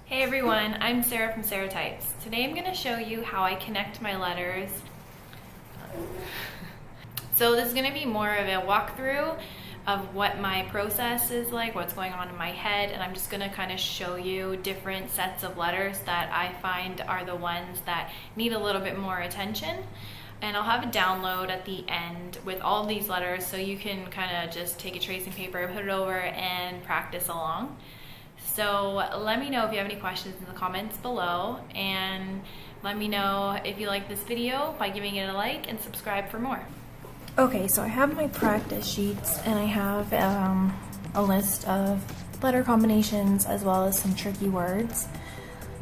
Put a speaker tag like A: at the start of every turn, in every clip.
A: Hey everyone, I'm Sarah from Sarah Types. Today I'm going to show you how I connect my letters. So this is going to be more of a walkthrough of what my process is like, what's going on in my head, and I'm just going to kind of show you different sets of letters that I find are the ones that need a little bit more attention. And I'll have a download at the end with all of these letters so you can kind of just take a tracing paper, put it over, and practice along. So let me know if you have any questions in the comments below, and let me know if you like this video by giving it a like and subscribe for more.
B: Okay, so I have my practice sheets and I have a list of letter combinations as well as some tricky words.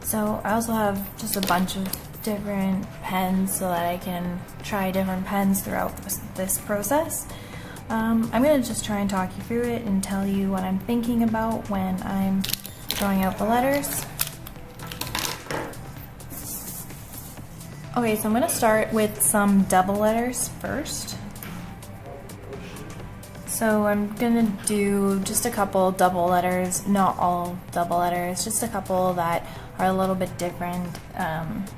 B: So I also have just a bunch of different pens so that I can try different pens throughout this process. I'm going to just try and talk you through it and tell you what I'm thinking about when I'm drawing out the letters. Okay, so I'm going to start with some double letters first. So I'm going to do just a couple double letters, not all double letters, just a couple that are a little bit different.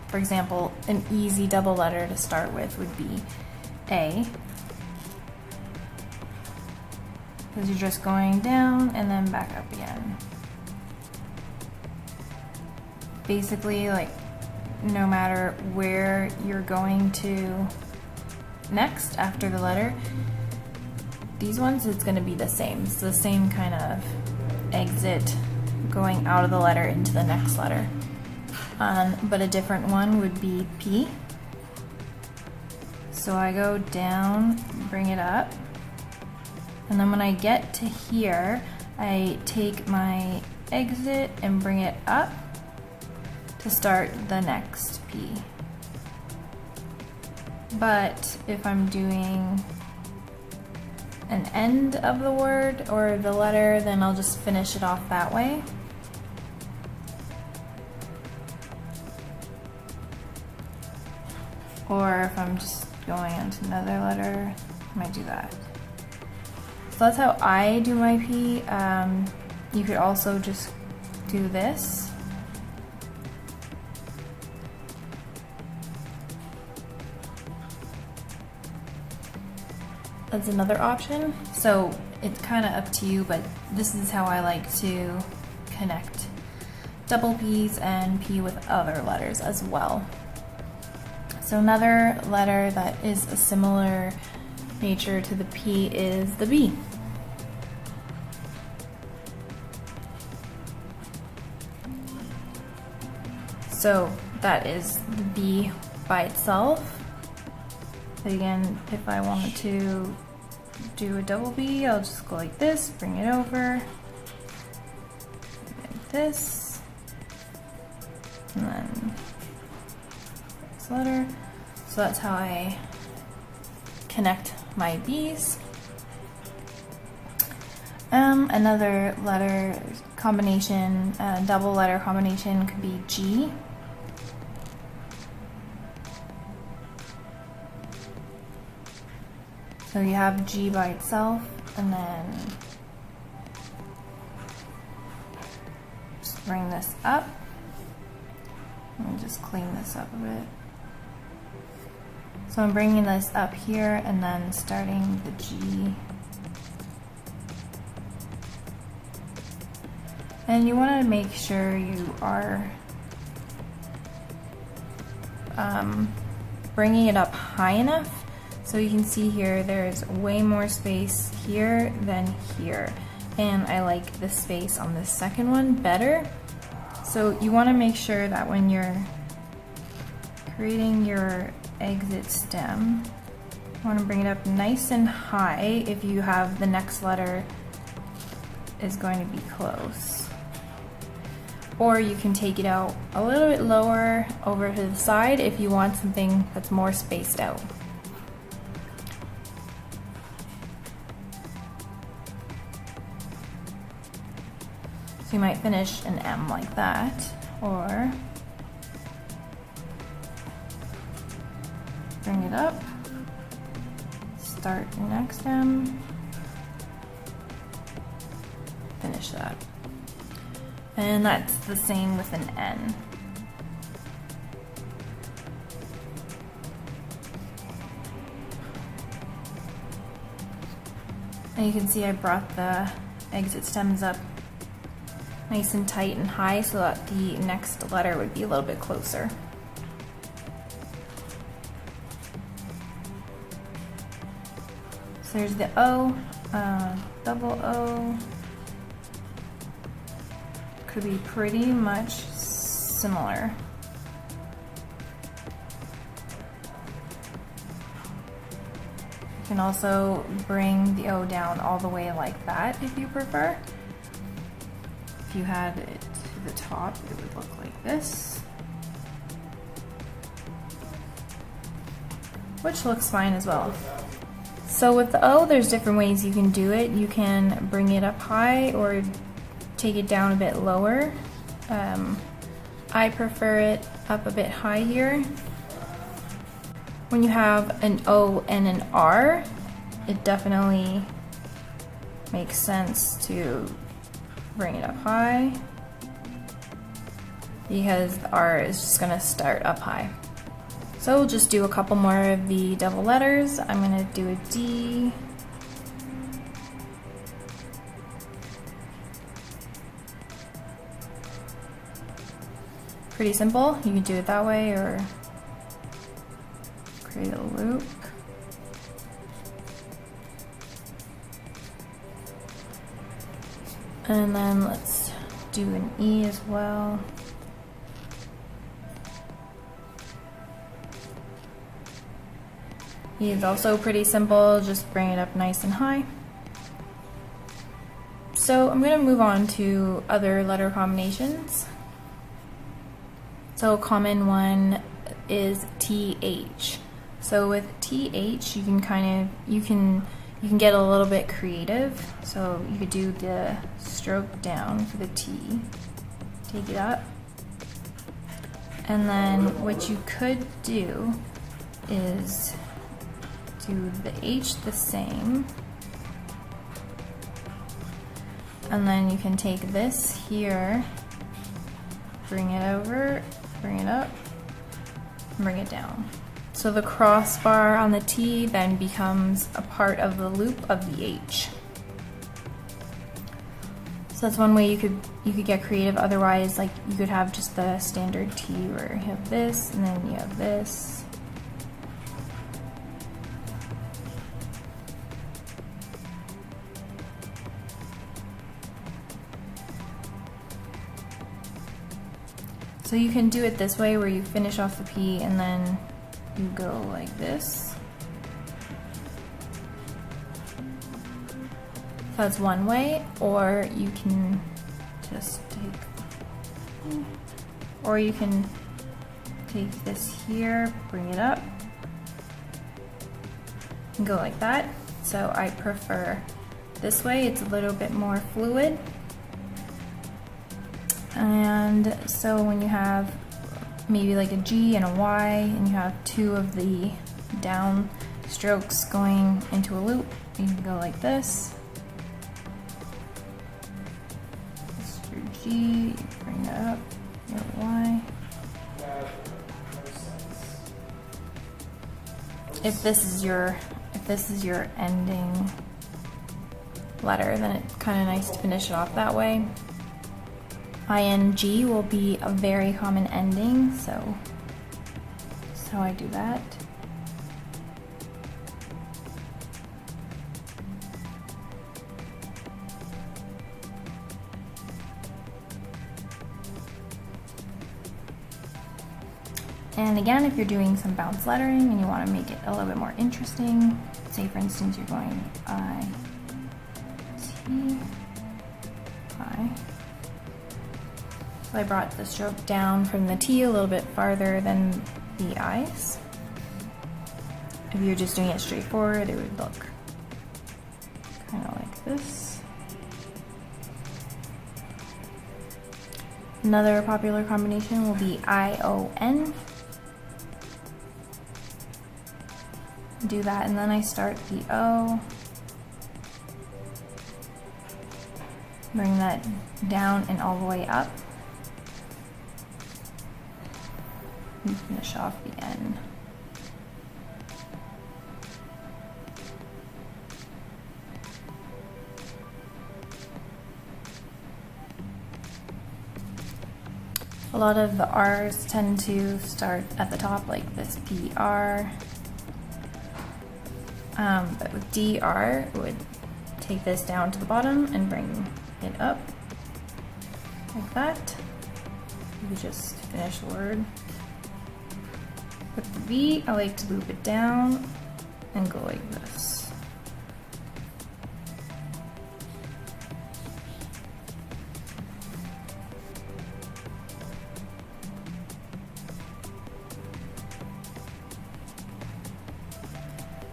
B: For example, an easy double letter to start with would be A. Because you're just going down and then back up again. Basically, like, no matter where you're going to next after the letter, these ones, it's going to be the same. It's the same kind of exit going out of the letter into the next letter. But a different one would be P. So I go down, bring it up. And then when I get to here, I take my exit and bring it up to start the next P. But if I'm doing an end of the word or the letter, then I'll just finish it off that way. Or if I'm just going into another letter, I might do that. So that's how I do my P. You could also just do this. That's another option. So it's kind of up to you, but this is how I like to connect double P's and P with other letters as well. So another letter that is a similar nature to the P is the B. So that is the B by itself. But again, if I wanted to do a double B, I'll just go like this, bring it over, like this, and then this letter. So that's how I connect my B's. Another letter combination, double letter combination could be G. So you have G by itself, and then just bring this up. Let me just clean this up a bit. So I'm bringing this up here and then starting the G. And you want to make sure you are bringing it up high enough. So you can see here, there's way more space here than here. And I like the space on this second one better. So you want to make sure that when you're creating your exit stem, you want to bring it up nice and high if you have the next letter is going to be close. Or you can take it out a little bit lower over to the side if you want something that's more spaced out. So you might finish an M like that, or bring it up, start your next M, finish that. And that's the same with an N. And you can see I brought the exit stems up nice and tight and high so that the next letter would be a little bit closer. So there's the O, double O. Could be pretty much similar. You can also bring the O down all the way like that if you prefer. If you had it to the top, it would look like this. Which looks fine as well. So with the O, there's different ways you can do it. You can bring it up high or take it down a bit lower. I prefer it up a bit high here. When you have an O and an R, it definitely makes sense to bring it up high because the R is just gonna start up high. So we'll just do a couple more of the double letters. I'm gonna do a D. Pretty simple. You can do it that way or create a loop. And then let's do an E as well. E is also pretty simple, just bring it up nice and high. So I'm going to move on to other letter combinations. So a common one is TH. So with TH, you can get a little bit creative. So you could do the stroke down for the T, take it up, and then what you could do is do the H the same, and then you can take this here, bring it over, bring it up, and bring it down. So the crossbar on the T then becomes a part of the loop of the H. So that's one way you could get creative. Otherwise, like, you could have just the standard T where you have this and then you have this. So you can do it this way where you finish off the P and then you go like this. That's one way, or you can just take this here, bring it up, and go like that. So I prefer this way, it's a little bit more fluid. And so when you have maybe like a G and a Y, and you have two of the down strokes going into a loop, you can go like this. This is your G, you bring that up, your Y. If this is your ending letter, then it's kind of nice to finish it off that way. ING will be a very common ending, so I do that. And again, if you're doing some bounce lettering and you want to make it a little bit more interesting, say for instance you're going I, T, I. So I brought the stroke down from the T a little bit farther than the I's. If you're just doing it straightforward, it would look kind of like this. Another popular combination will be I-O-N. Do that, and then I start the O. Bring that down and all the way up. And finish off the end. A lot of the R's tend to start at the top like this PR. But with DR, it would take this down to the bottom and bring it up like that. You could just finish the word. With the V, I like to loop it down and go like this.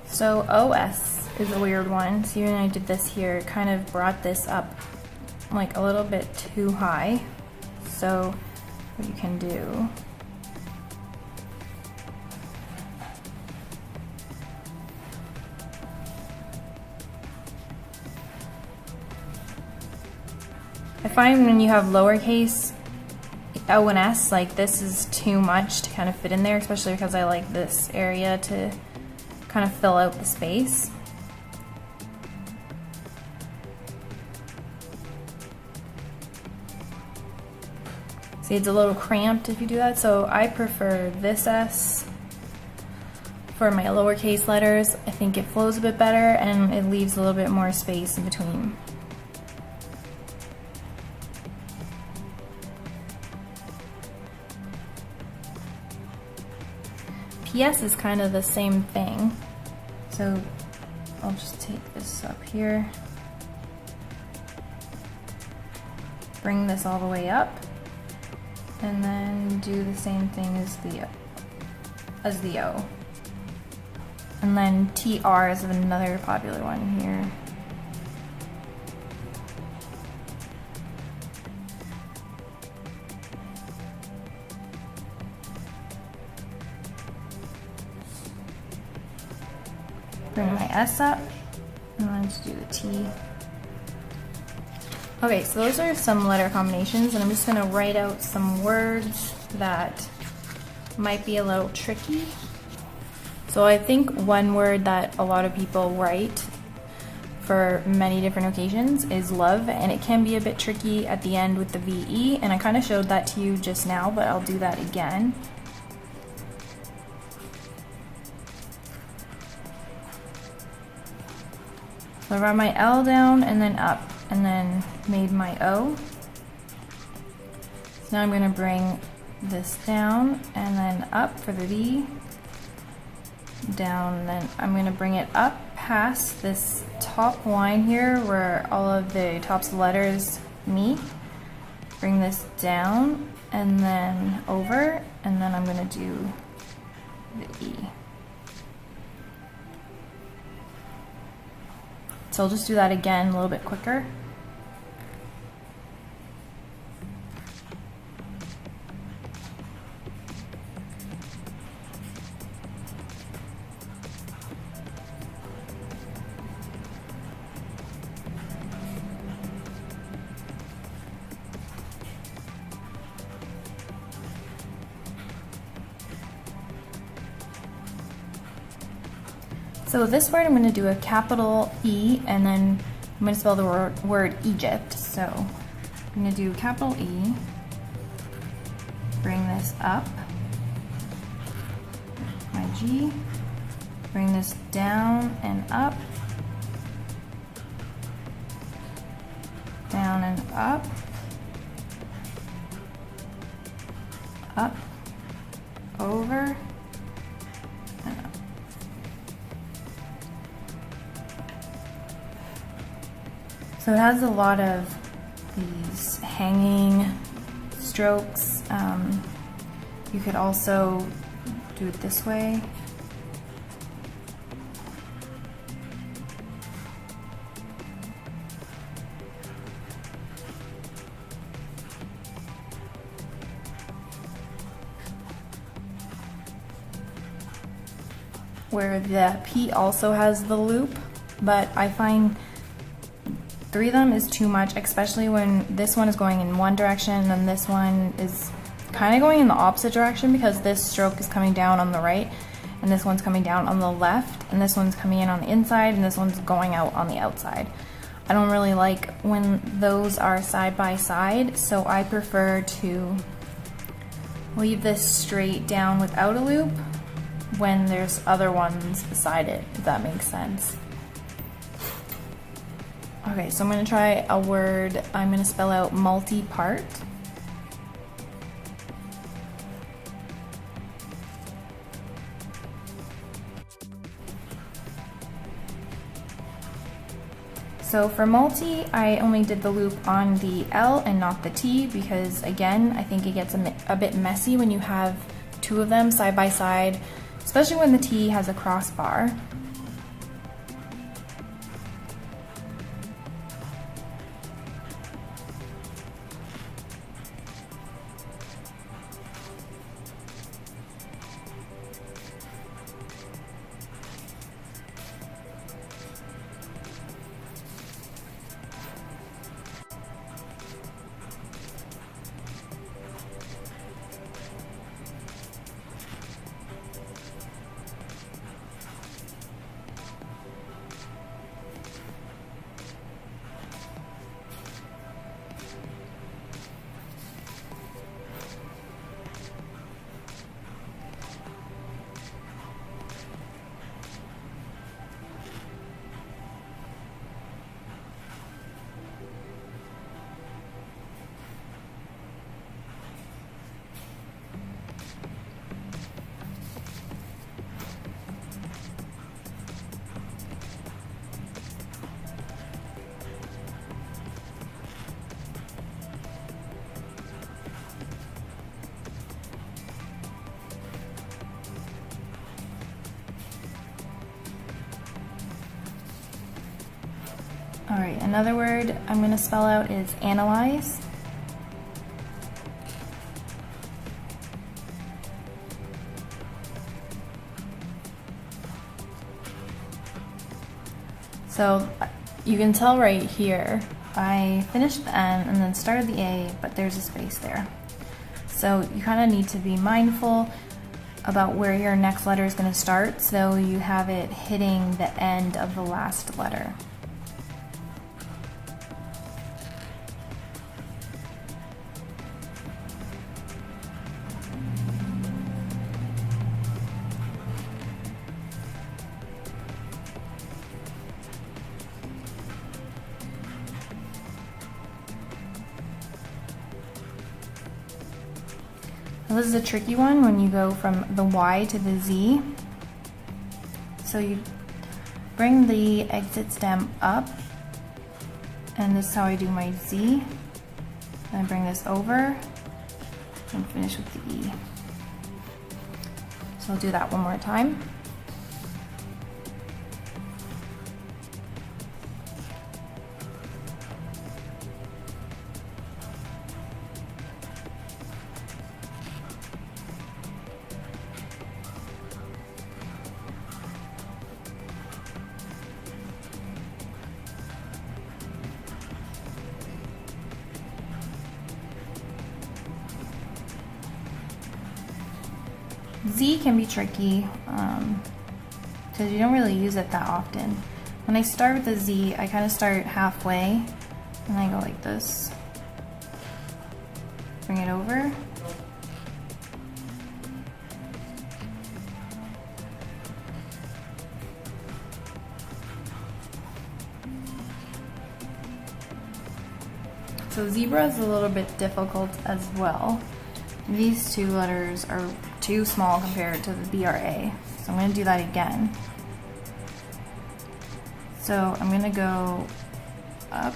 B: So OS is a weird one. See, when I did this here, it kind of brought this up like a little bit too high. So what you can do I find when you have lowercase O and S, like this is too much to kind of fit in there, especially because I like this area to kind of fill out the space. See, it's a little cramped if you do that, so I prefer this S for my lowercase letters. I think it flows a bit better and it leaves a little bit more space in between. PS is kind of the same thing, so I'll just take this up here, bring this all the way up, and then do the same thing as the O. And then TR is another popular one here. Bring my S up, and then just do the T. Okay, so those are some letter combinations, and I'm just gonna write out some words that might be a little tricky. So I think one word that a lot of people write for many different occasions is love, and it can be a bit tricky at the end with the VE, and I kind of showed that to you just now, but I'll do that again. So I brought my L down and then up, and then made my O. So now I'm going to bring this down and then up for the V, down, and then I'm going to bring it up past this top line here where all of the tops of the letters meet. Bring this down and then over, and then I'm going to do the E. So I'll just do that again a little bit quicker. So this word I'm going to do a capital E, and then I'm going to spell the word Egypt. So I'm going to do capital E, bring this up, my G, bring this down and up, down and up, over, and up. So it has a lot of these hanging strokes. You could also do it this way. Where the P also has the loop, but I find 3 of them is too much, especially when this one is going in one direction and this one is kind of going in the opposite direction, because this stroke is coming down on the right and this one's coming down on the left, and this one's coming in on the inside and this one's going out on the outside. I don't really like when those are side by side, so I prefer to leave this straight down without a loop when there's other ones beside it, if that makes sense. Okay, so I'm going to try a word. I'm going to spell out multi-part. So for multi, I only did the loop on the L and not the T, because again, I think it gets a bit messy when you have 2 of them side by side, especially when the T has a crossbar. All right, another word I'm going to spell out is analyze. So you can tell right here, I finished the N and then started the A, but there's a space there. So you kind of need to be mindful about where your next letter is going to start, so you have it hitting the end of the last letter. Now this is a tricky one when you go from the Y to the Z. So you bring the exit stem up, and this is how I do my Z. Then I bring this over and finish with the E. So I'll do that one more time. Z can be tricky because you don't really use it that often. When I start with the Z, I kind of start halfway and I go like this. Bring it over. So zebra is a little bit difficult as well. These 2 letters are too small compared to the BRA. So I'm going to do that again. So I'm going to go up,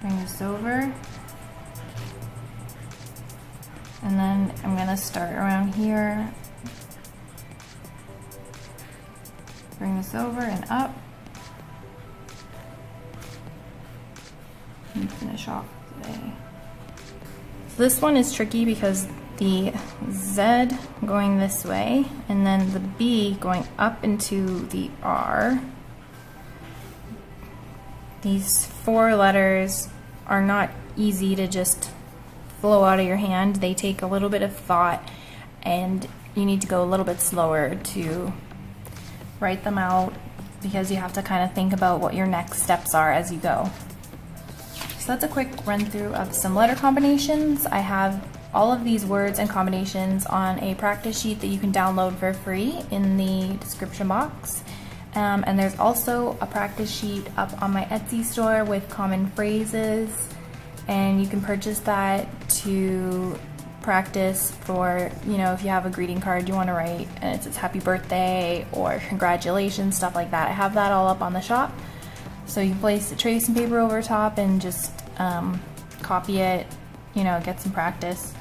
B: bring this over, and then I'm going to start around here, bring this over and up, and finish off today. This one is tricky because the Z going this way and then the B going up into the R These 4 letters are not easy to just flow out of your hand. They take a little bit of thought, and you need to go a little bit slower to write them out because you have to kind of think about what your next steps are as you go. So that's a quick run through of some letter combinations. I have all of these words and combinations on a practice sheet that you can download for free in the description box. And there's also a practice sheet up on my Etsy store with common phrases, and you can purchase that to practice for, you know, if you have a greeting card you want to write and it says happy birthday or congratulations, stuff like that. I have that all up on the shop, so you can place the tracing paper over top and just copy it, you know, get some practice.